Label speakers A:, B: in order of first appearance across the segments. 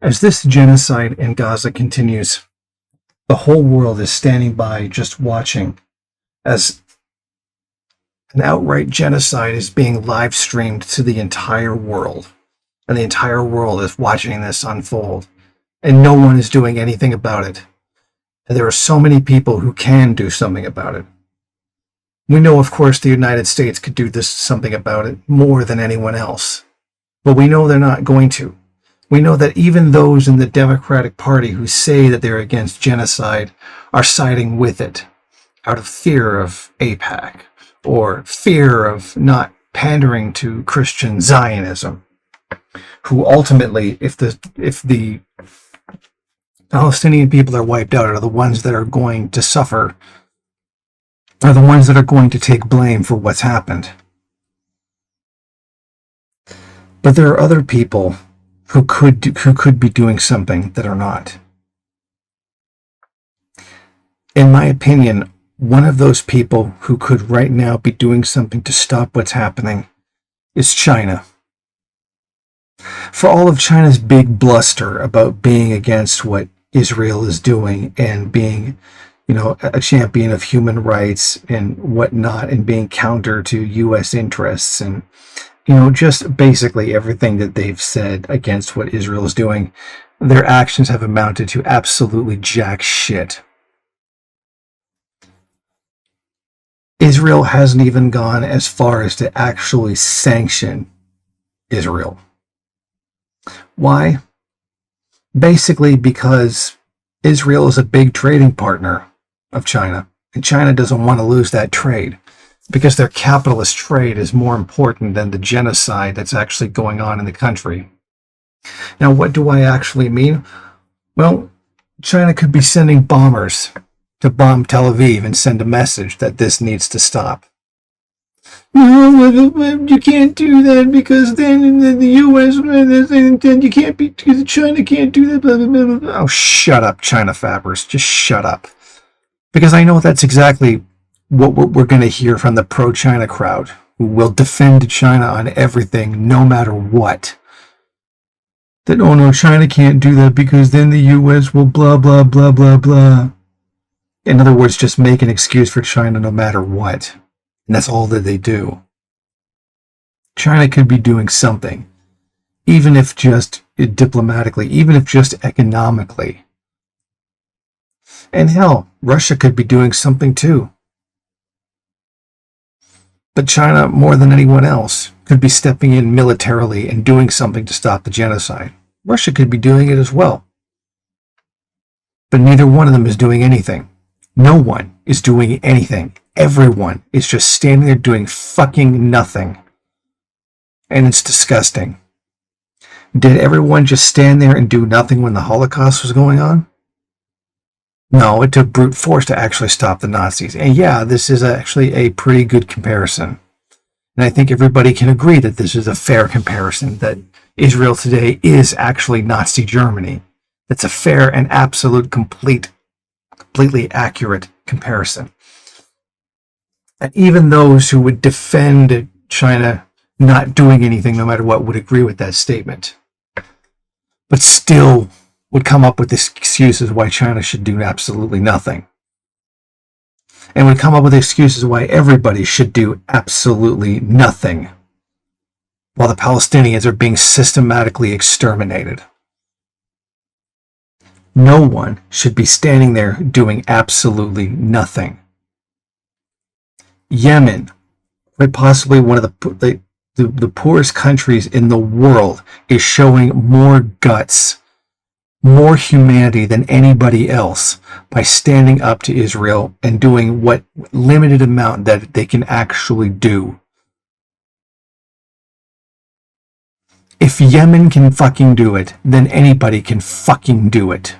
A: As this genocide in Gaza continues, the whole world is standing by just watching as an outright genocide is being live streamed to the entire world. And the entire world is watching this unfold. And no one is doing anything about it. And there are so many people who can do something about it. We know, of course, the United States could do something about it more than anyone else. But we know they're not going to. We know that even those in the Democratic Party who say that they're against genocide are siding with it out of fear of AIPAC or fear of not pandering to Christian Zionism, who ultimately, if the Palestinian people are wiped out, are the ones that are going to suffer, are the ones that are going to take blame for what's happened. But there are other people who could be doing something that are not. In my opinion, one of those people who could right now be doing something to stop what's happening is China. For all of China's big bluster about being against what Israel is doing and being, a champion of human rights and whatnot, and being counter to U.S. interests and, just basically everything that they've said against what Israel is doing, their actions have amounted to absolutely jack shit. Israel hasn't even gone as far as to actually sanction Israel. Why? Basically because Israel is a big trading partner of China, and China doesn't want to lose that trade because their capitalist trade is more important than the genocide that's actually going on in the country. Now, what do I actually mean? Well, China could be sending bombers to bomb Tel Aviv and send a message that this needs to stop. No, you can't do that because then the U.S. then you can't be, because China can't do that. Blah, blah, blah, blah. Oh, shut up, China fabbers. Just shut up. Because I know that's exactly what we're going to hear from the pro-China crowd, who will defend China on everything, no matter what. That, oh no, China can't do that because then the U.S. will blah, blah, blah, blah, blah. In other words, just make an excuse for China no matter what. And that's all that they do. China could be doing something, even if just diplomatically, even if just economically. And hell, Russia could be doing something too. But China, more than anyone else, could be stepping in militarily and doing something to stop the genocide. Russia could be doing it as well. But neither one of them is doing anything. No one is doing anything. Everyone is just standing there doing fucking nothing. And it's disgusting. Did everyone just stand there and do nothing when the Holocaust was going on? No, it took brute force to actually stop the Nazis. And yeah, this is actually a pretty good comparison. And I think everybody can agree that this is a fair comparison, that Israel today is actually Nazi Germany. That's a fair and absolute, completely accurate comparison. And even those who would defend China not doing anything no matter what would agree with that statement. But still would come up with excuses why China should do absolutely nothing. And would come up with excuses why everybody should do absolutely nothing, while the Palestinians are being systematically exterminated. No one should be standing there doing absolutely nothing. Yemen, quite possibly one of the poorest countries in the world, is showing more guts, more humanity than anybody else by standing up to Israel and doing what limited amount that they can actually do. If Yemen can fucking do it, then anybody can fucking do it.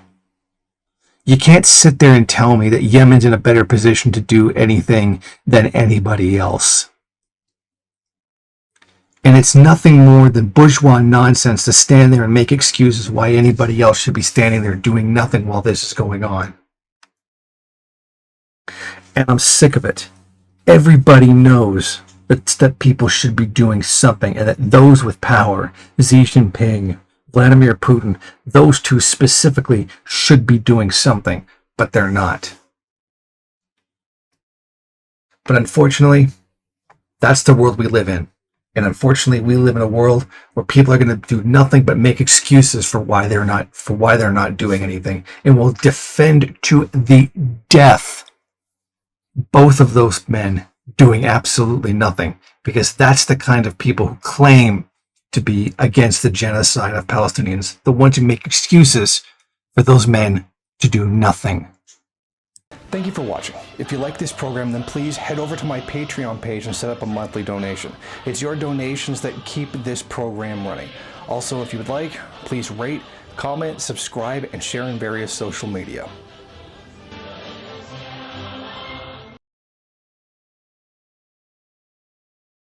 A: You can't sit there and tell me that Yemen's in a better position to do anything than anybody else. And it's nothing more than bourgeois nonsense to stand there and make excuses why anybody else should be standing there doing nothing while this is going on. And I'm sick of it. Everybody knows that people should be doing something, and that those with power, Xi Jinping, Vladimir Putin, those two specifically should be doing something, but they're not. But unfortunately, that's the world we live in. And unfortunately, we live in a world where people are going to do nothing but make excuses for why they're not doing anything, and will defend to the death both of those men doing absolutely nothing, because that's the kind of people who claim to be against the genocide of Palestinians, the ones who make excuses for those men to do nothing.
B: Thank you for watching. If you like this program, then please head over to my Patreon page and set up a monthly donation. It's your donations that keep this program running. Also, if you would like, please rate, comment, subscribe, and share in various social media.